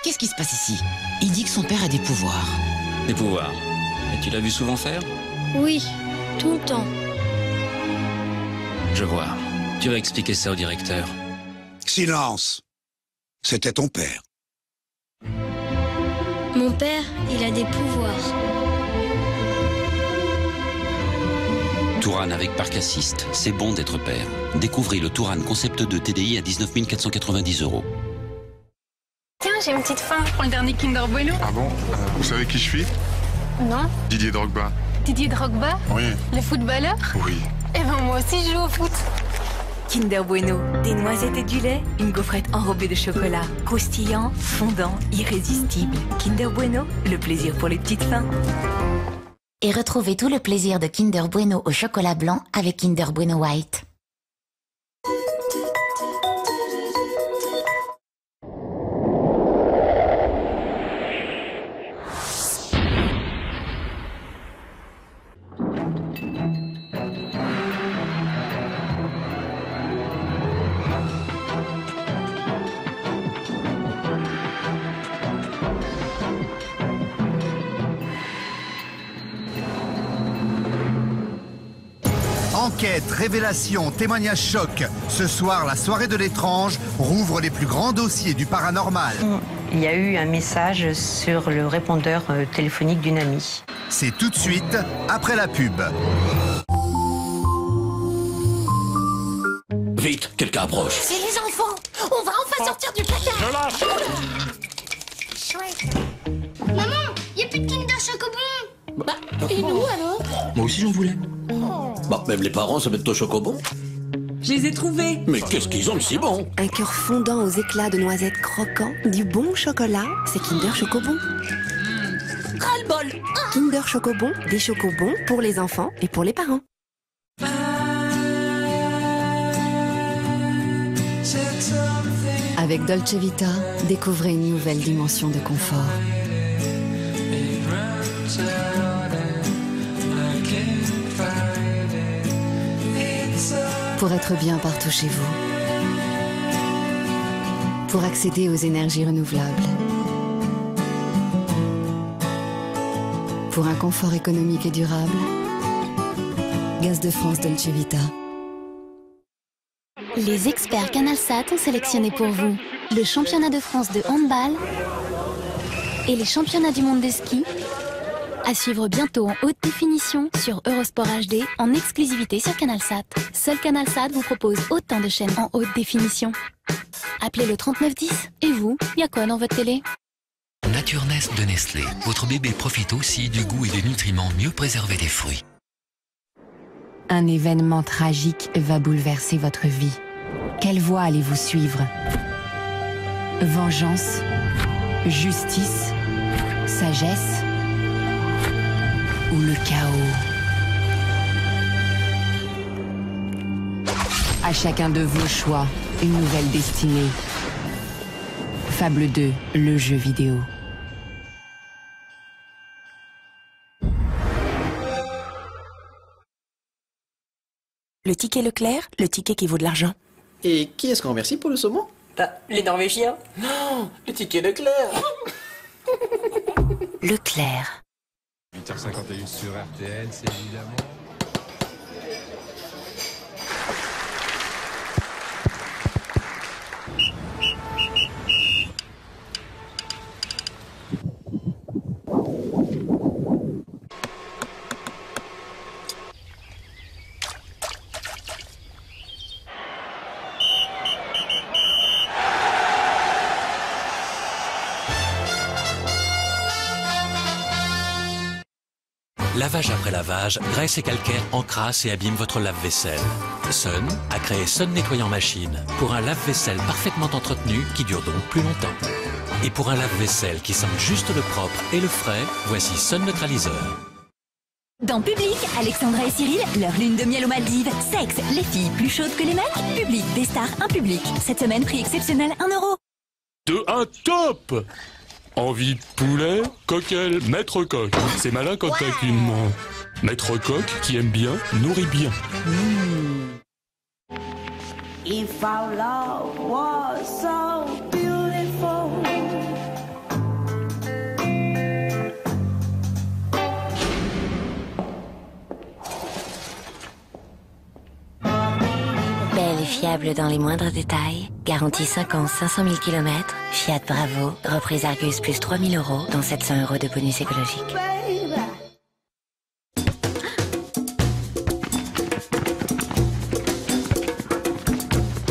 Qu'est-ce qui se passe ici? Il dit que son père a des pouvoirs. Des pouvoirs? Et tu l'as vu souvent faire? Oui, tout le temps. Je vois. Tu vas expliquer ça au directeur. Silence! C'était ton père. Mon père, il a des pouvoirs. Touran avec parc assist, c'est bon d'être père. Découvrez le Touran Concept 2 TDI à 19 490 €. Tiens, j'ai une petite faim. Je prends le dernier Kinder Bueno. Ah bon? Vous savez qui je suis? Non. Didier Drogba. Didier Drogba? Oui. Le footballeur? Oui. Eh ben moi aussi je joue au foot. Kinder Bueno, des noisettes et du lait, une gaufrette enrobée de chocolat, croustillant, fondant, irrésistible. Kinder Bueno, le plaisir pour les petites fins. Et retrouvez tout le plaisir de Kinder Bueno au chocolat blanc avec Kinder Bueno White. Enquête, révélation, témoignage choc. Ce soir, la soirée de l'étrange rouvre les plus grands dossiers du paranormal. Il y a eu un message sur le répondeur téléphonique d'une amie. C'est tout de suite après la pub. Vite, quelqu'un approche. C'est les enfants. On va enfin sortir du placard. Je lâche. Chouette. Maman, y a plus de Kinder Chocobon. Bah, et nous alors? Moi aussi j'en voulais. Bah, même les parents se mettent au chocobon. Je les ai trouvés. Mais qu'est-ce qu'ils ont de si bon? Un cœur fondant aux éclats de noisettes croquants, du bon chocolat, c'est Kinder Chocobon. Ras-le-bol. Kinder Chocobon, des chocobons pour les enfants et pour les parents. Avec Dolce Vita, découvrez une nouvelle dimension de confort. Pour être bien partout chez vous. Pour accéder aux énergies renouvelables. Pour un confort économique et durable. Gaz de France Dolce Vita. Les experts CanalSat ont sélectionné pour vous le championnat de France de handball et les championnats du monde de ski. À suivre bientôt en haute définition sur Eurosport HD en exclusivité sur CanalSat. Seul CanalSat vous propose autant de chaînes en haute définition. Appelez le 3910. Et vous, y a quoi dans votre télé? Naturnest de Nestlé. Votre bébé profite aussi du goût et des nutriments mieux préservés des fruits. Un événement tragique va bouleverser votre vie. Quelle voie allez-vous suivre? Vengeance? Justice? Sagesse? Ou le chaos? À chacun de vos choix, une nouvelle destinée. Fable 2, le jeu vidéo. Le ticket Leclerc, le ticket qui vaut de l'argent. Et qui est-ce qu'on remercie pour le saumon? Les Norvégiens. Non, le ticket Leclerc. Leclerc. 8h51 sur RTL, c'est évidemment... Lavage après lavage, graisse et calcaire encrassent et abîment votre lave-vaisselle. Sun a créé Sun Nettoyant Machine pour un lave-vaisselle parfaitement entretenu qui dure donc plus longtemps. Et pour un lave-vaisselle qui sent juste le propre et le frais, voici Sun Neutraliseur. Dans Public, Alexandra et Cyril, leur lune de miel aux Maldives. Sexe, les filles plus chaudes que les mecs. Public, des stars, un public. Cette semaine, prix exceptionnel, 1 €. De un top! Envie de poulet, coquel, maître coq. C'est malin quand t'as qu'une maître coq qui aime bien, nourrit bien. If our love was so beautiful, Fiable dans les moindres détails. Garantie 5 ans, 500 000 km. Fiat Bravo. Reprise Argus plus 3 000 €, dont 700 € de bonus écologique.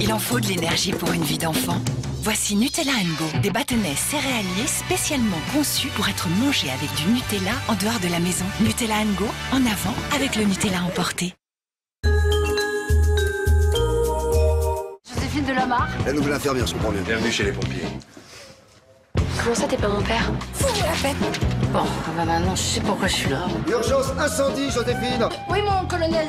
Il en faut de l'énergie pour une vie d'enfant. Voici Nutella & Go, des bâtonnets céréaliers spécialement conçus pour être mangés avec du Nutella en dehors de la maison. Nutella & Go, en avant avec le Nutella emporté. Joséphine Delamarre. La nouvelle infirmière, je comprends bien. Bienvenue chez les pompiers. Comment ça, t'es pas mon père? Fous-vous la fête. Bon, bah maintenant, je sais pourquoi je suis là. Urgence incendie, Joséphine. Oui, mon colonel.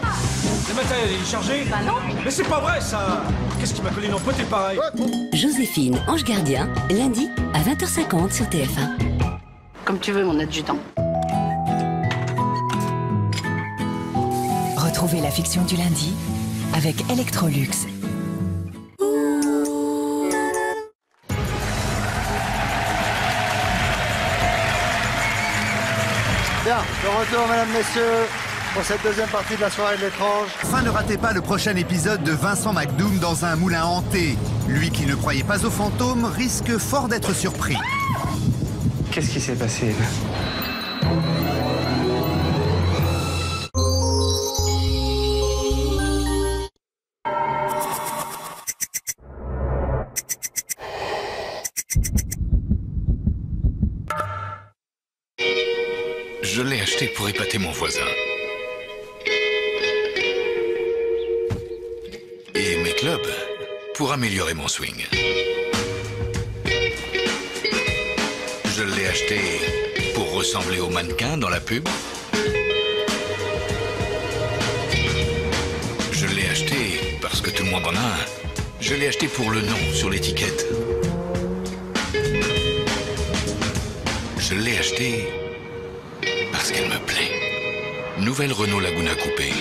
Le matériel est chargé? Bah non. Mais c'est pas vrai, ça. Qu'est-ce qui m'a collé une pote pareil? Joséphine, Ange Gardien, lundi à 20h50 sur TF1. Comme tu veux, mon adjudant. Retrouvez la fiction du lundi avec Electrolux. Bien, de retour, mesdames, messieurs, pour cette deuxième partie de la soirée de l'étrange. Enfin, ne ratez pas le prochain épisode de Vincent McDoom dans un moulin hanté. Lui qui ne croyait pas aux fantômes risque fort d'être surpris. Qu'est-ce qui s'est passé là? Je l'ai acheté pour épater mon voisin. Et mes clubs pour améliorer mon swing. Je l'ai acheté pour ressembler au mannequin dans la pub. Je l'ai acheté parce que tout le monde en a un. Je l'ai acheté pour le nom sur l'étiquette. Je l'ai acheté parce qu'elle me plaît. Nouvelle Renault Laguna Coupé.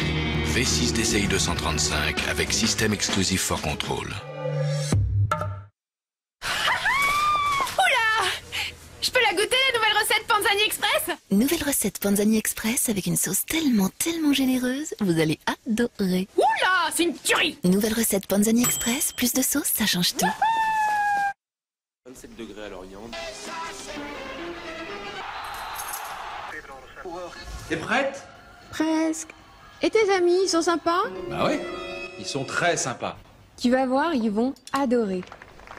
V6 DCI 235 avec système exclusif for control. Oula! Je peux la goûter, la nouvelle recette Panzani Express? Nouvelle recette Panzani Express avec une sauce tellement généreuse, vous allez adorer. Oula! C'est une tuerie! Nouvelle recette Panzani Express, plus de sauce, ça change tout. 27 degrés à l'Orient. T'es prête? Presque. Et tes amis, ils sont sympas? Bah ouais, ils sont très sympas. Tu vas voir, ils vont adorer.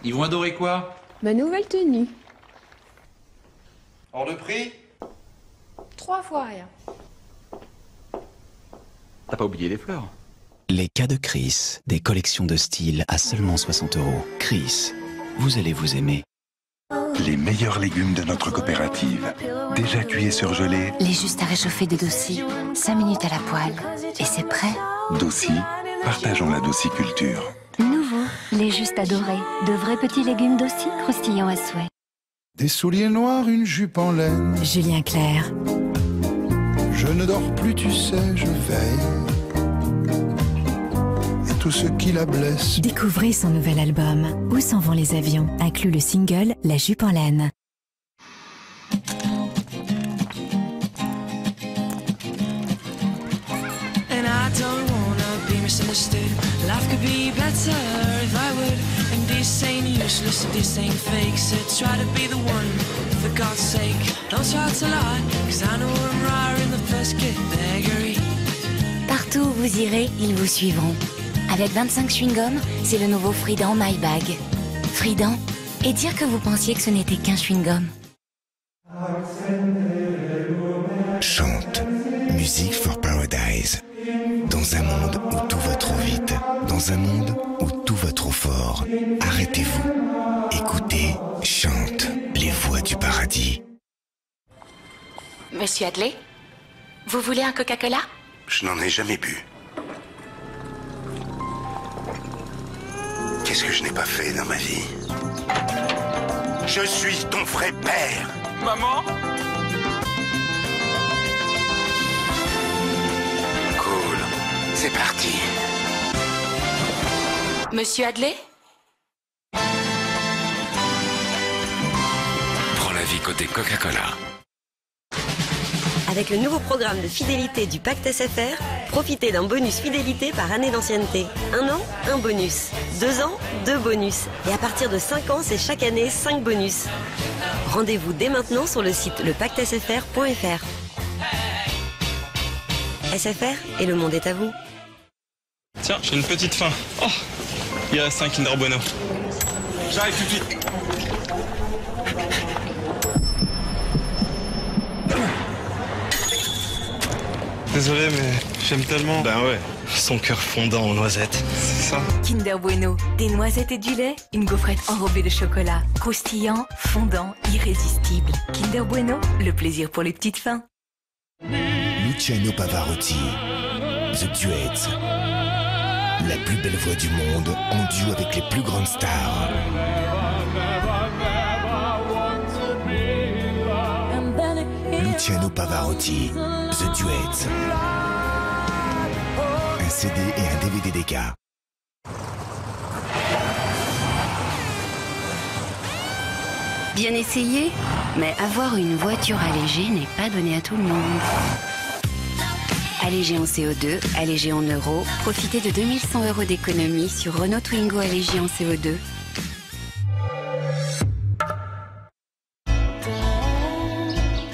Ils vont adorer quoi? Ma nouvelle tenue. Hors de prix? 3 fois rien. T'as pas oublié les fleurs? Les cas de Chris, des collections de style à seulement 60 €. Chris, vous allez vous aimer. Les meilleurs légumes de notre coopérative. Déjà cuits et surgelés. Les juste à réchauffer de Dossi. 5 minutes à la poêle. Et c'est prêt. Dossi, partageons la dossiculture. Nouveau, les juste adorés. De vrais petits légumes Dossi croustillants à souhait. Des souliers noirs, une jupe en laine. Julien Clerc. Je ne dors plus, tu sais, je veille. Et tout ce qui la blesse. Découvrez son nouvel album, Où s'en vont les avions, inclut le single La jupe en laine. And I don't wanna be misunderstood. Life could be better if I would. And this ain't useless, this ain't fake. So try to be the one, for God's sake. Don't try to lie, cause I know I'm right in the first category. Partout où vous irez, ils vous suivront. Avec 25 chewing-gums, c'est le nouveau Frident My Bag. Frident, et dire que vous pensiez que ce n'était qu'un chewing-gum. Chante. Music for Paradise. Dans un monde où tout va trop vite, dans un monde où tout va trop fort, arrêtez-vous. Écoutez, chante les voix du paradis. Monsieur Adley, vous voulez un Coca-Cola? Je n'en ai jamais bu. Qu'est-ce que je n'ai pas fait dans ma vie? Je suis ton vrai père. Maman? Cool. C'est parti. Monsieur Adley? Prends la vie côté Coca-Cola. Avec le nouveau programme de fidélité du Pacte SFR, Profitez d'un bonus fidélité par année d'ancienneté. 1 an, 1 bonus. 2 ans, 2 bonus. Et à partir de 5 ans, c'est chaque année 5 bonus. Rendez-vous dès maintenant sur le site lepactesfr.fr. SFR et le monde est à vous. Tiens, j'ai une petite faim. Oh, il reste un Kinder Bueno. J'arrive tout de suite. Désolé, mais j'aime tellement. Ben ouais, son cœur fondant en noisettes. C'est ça. Kinder Bueno, des noisettes et du lait, une gaufrette enrobée de chocolat, croustillant, fondant, irrésistible. Kinder Bueno, le plaisir pour les petites fins. Luciano Pavarotti, The Duets. La plus belle voix du monde en duo avec les plus grandes stars. Luciano Pavarotti, The Duets. Un CD et un DVD des cas. Bien essayé, mais avoir une voiture allégée n'est pas donné à tout le monde. Allégé en CO2, allégé en euros, profitez de 2100 € d'économie sur Renault Twingo allégé en CO2.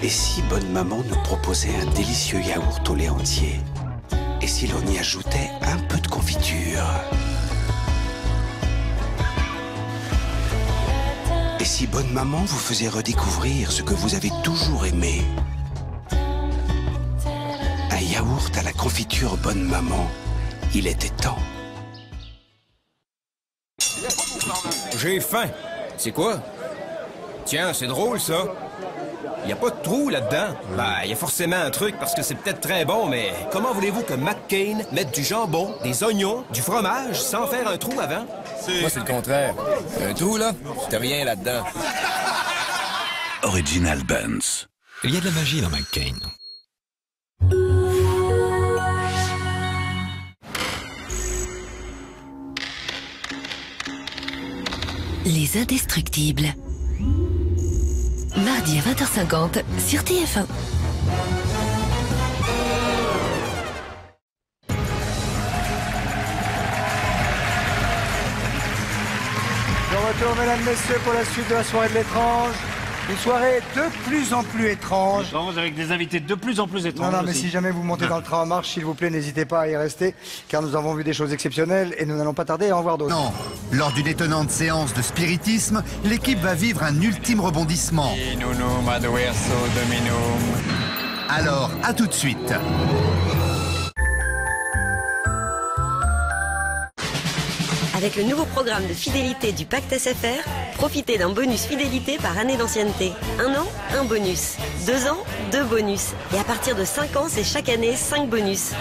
Et si Bonne Maman nous proposait un délicieux yaourt au lait entier? Et si l'on y ajoutait un peu de confiture? Et si Bonne Maman vous faisait redécouvrir ce que vous avez toujours aimé? Un yaourt à la confiture Bonne Maman, il était temps. J'ai faim. C'est quoi? Tiens, c'est drôle ça. Il n'y a pas de trou là-dedans. Ben, il y a forcément un truc parce que c'est peut-être très bon, mais comment voulez-vous que McCain mette du jambon, des oignons, du fromage sans faire un trou avant? Moi, c'est le contraire. Un trou, là, t'as rien là-dedans. Original Buns. Il y a de la magie dans McCain. Les Indestructibles. Mardi à 20h50 sur TF1. De retour, mesdames, messieurs, pour la suite de la soirée de l'étrange. Une soirée de plus en plus étrange. Avec des invités de plus en plus étranges. Non, mais aussi. si jamais vous montez dans le train en marche, s'il vous plaît, n'hésitez pas à y rester, car nous avons vu des choses exceptionnelles et nous n'allons pas tarder à en voir d'autres. Non. Lors d'une étonnante séance de spiritisme, l'équipe va vivre un ultime rebondissement. Alors, à tout de suite. Avec le nouveau programme de fidélité du Pacte SFR, profitez d'un bonus fidélité par année d'ancienneté. 1 an, 1 bonus. 2 ans, 2 bonus. Et à partir de 5 ans, c'est chaque année 5 bonus.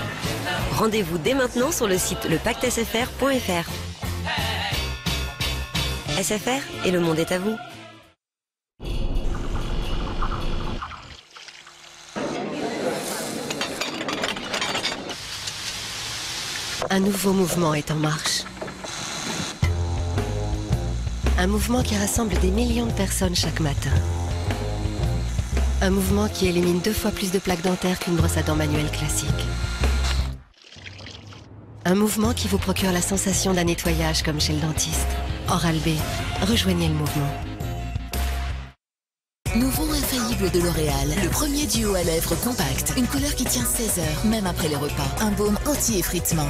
Rendez-vous dès maintenant sur le site lepactesfr.fr. SFR et le monde est à vous. Un nouveau mouvement est en marche. Un mouvement qui rassemble des millions de personnes chaque matin. Un mouvement qui élimine 2 fois plus de plaques dentaires qu'une brosse à dents manuelle classique. Un mouvement qui vous procure la sensation d'un nettoyage comme chez le dentiste. Oral-B, rejoignez le mouvement. Nouveau infaillible de L'Oréal, le premier duo à lèvres compact. Une couleur qui tient 16 heures, même après les repas. Un baume anti-effritement.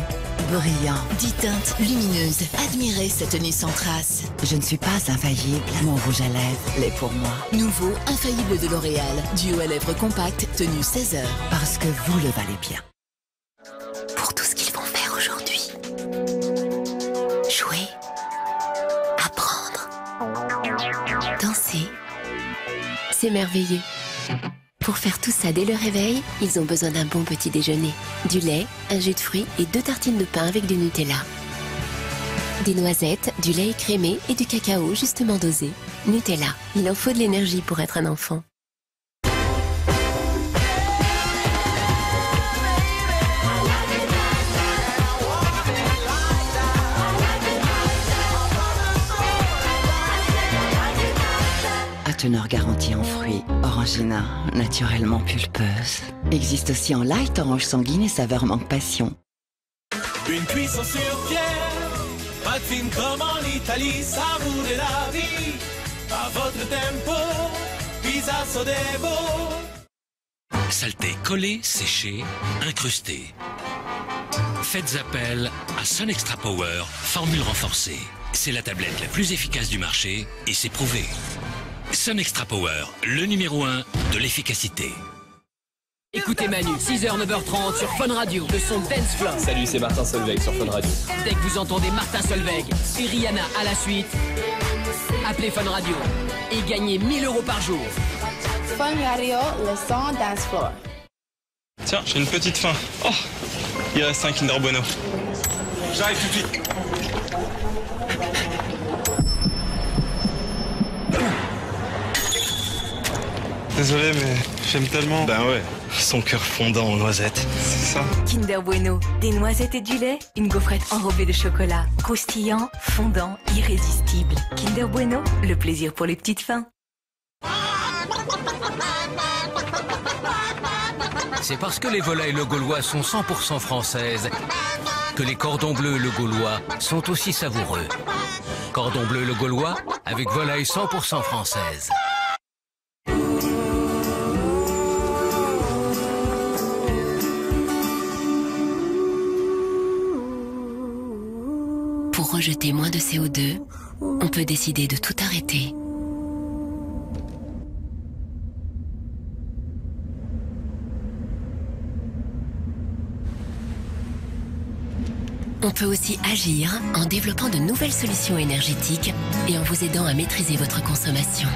Brillant, 10 teintes lumineuses. Admirez cette tenue sans trace. Je ne suis pas infaillible. Mon rouge à lèvres l'est pour moi. Nouveau infaillible de L'Oréal, duo à lèvres compact, tenue 16 heures. Parce que vous le valez bien. Pour tout ce qu'ils vont faire aujourd'hui. Jouer. Apprendre. Danser. S'émerveiller. Pour faire tout ça dès le réveil, ils ont besoin d'un bon petit déjeuner. Du lait, un jus de fruits et 2 tartines de pain avec du Nutella. Des noisettes, du lait écrémé et du cacao justement dosé. Nutella, il en faut de l'énergie pour être un enfant. teneur garantie en fruits, orangina, naturellement pulpeuse. Existe aussi en light, orange sanguine et saveur mangue passion. Une cuisson sur pierre, pas de film comme en Italie, savourez la vie, à votre tempo, pizza sodebo. Saleté collée, séchée, incrustée. Faites appel à Sun Extra Power, formule renforcée. C'est la tablette la plus efficace du marché et c'est prouvé. Sun Extra Power, le numéro 1 de l'efficacité. Écoutez Manu, 6h, 9h30 sur Fun Radio, le son Dance Floor. Salut, c'est Martin Solveig sur Fun Radio. Dès que vous entendez Martin Solveig et Rihanna à la suite, appelez Fun Radio et gagnez 1 000 € par jour. Fun Radio, le son Dance Floor. Tiens, j'ai une petite faim. Oh, il reste un Kinder Bueno. J'arrive tout de suite. Désolé, mais j'aime tellement. Ben ouais, son cœur fondant en noisettes. C'est ça. Kinder Bueno, des noisettes et du lait, une gaufrette enrobée de chocolat, croustillant, fondant, irrésistible. Kinder Bueno, le plaisir pour les petites fins. C'est parce que les volailles Le Gaulois sont 100% françaises que les cordons bleus Le Gaulois sont aussi savoureux. Cordon bleu Le Gaulois avec volaille 100% française. Pour rejeter moins de CO2, on peut décider de tout arrêter. On peut aussi agir en développant de nouvelles solutions énergétiques et en vous aidant à maîtriser votre consommation.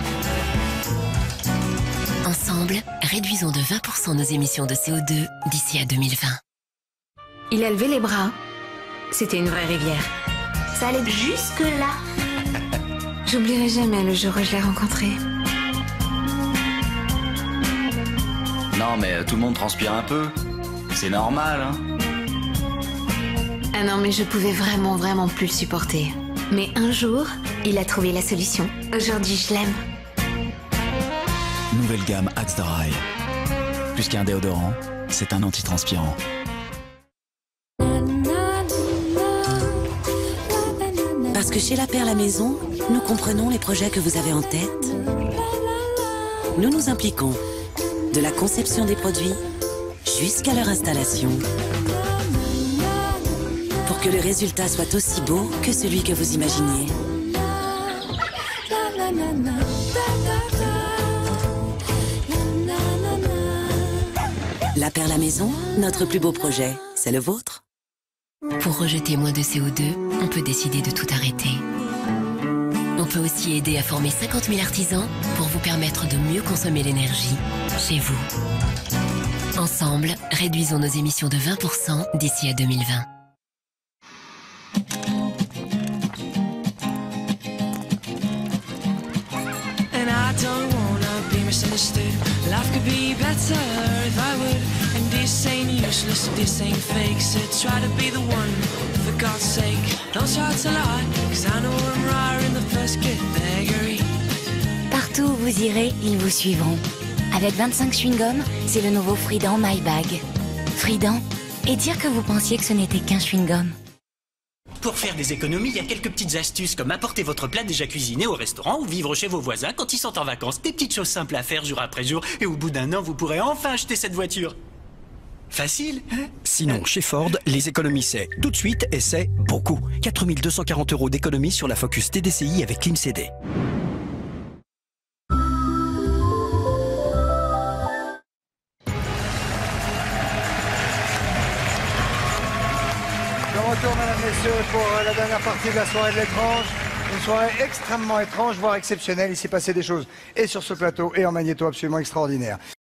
Ensemble, réduisons de 20% nos émissions de CO2 d'ici à 2020. Il a levé les bras. C'était une vraie rivière. Ça allait jusque-là. J'oublierai jamais le jour où je l'ai rencontré. Non, mais tout le monde transpire un peu. C'est normal, hein. Ah non, mais je pouvais vraiment plus le supporter. Mais un jour, il a trouvé la solution. Aujourd'hui, je l'aime. Nouvelle gamme Axe Dry. Plus qu'un déodorant, c'est un antitranspirant. Parce que chez La Perle à Maison, nous comprenons les projets que vous avez en tête. Nous nous impliquons de la conception des produits jusqu'à leur installation. Pour que le résultat soit aussi beau que celui que vous imaginiez. La Perle à Maison, notre plus beau projet, c'est le vôtre. Pour rejeter moins de CO2, on peut décider de tout arrêter. On peut aussi aider à former 50 000 artisans pour vous permettre de mieux consommer l'énergie chez vous. Ensemble, réduisons nos émissions de 20% d'ici à 2020. And I don't wanna be misunderstood. Life could be better if I would. And this ain't useless, this ain't fake. So try to be the one, for God's sake. Don't try to lie, cause I know I'm right in the first category. Partout où vous irez, ils vous suivront. Avec 25 chewing-gums, c'est le nouveau Frident My Bag. Frident, et dire que vous pensiez que ce n'était qu'un chewing-gum. Pour faire des économies, il y a quelques petites astuces comme apporter votre plat déjà cuisiné au restaurant ou vivre chez vos voisins quand ils sont en vacances. Des petites choses simples à faire jour après jour et au bout d'un an, vous pourrez enfin acheter cette voiture. Facile, hein? Sinon, chez Ford, les économies c'est tout de suite et c'est beaucoup. 4 240 € d'économies sur la Focus TDCi avec Clean CD. De retour, mesdames, messieurs, pour la dernière partie de la soirée de l'étrange. Une soirée extrêmement étrange, voire exceptionnelle. Il s'est passé des choses et sur ce plateau et en magnéto absolument extraordinaires.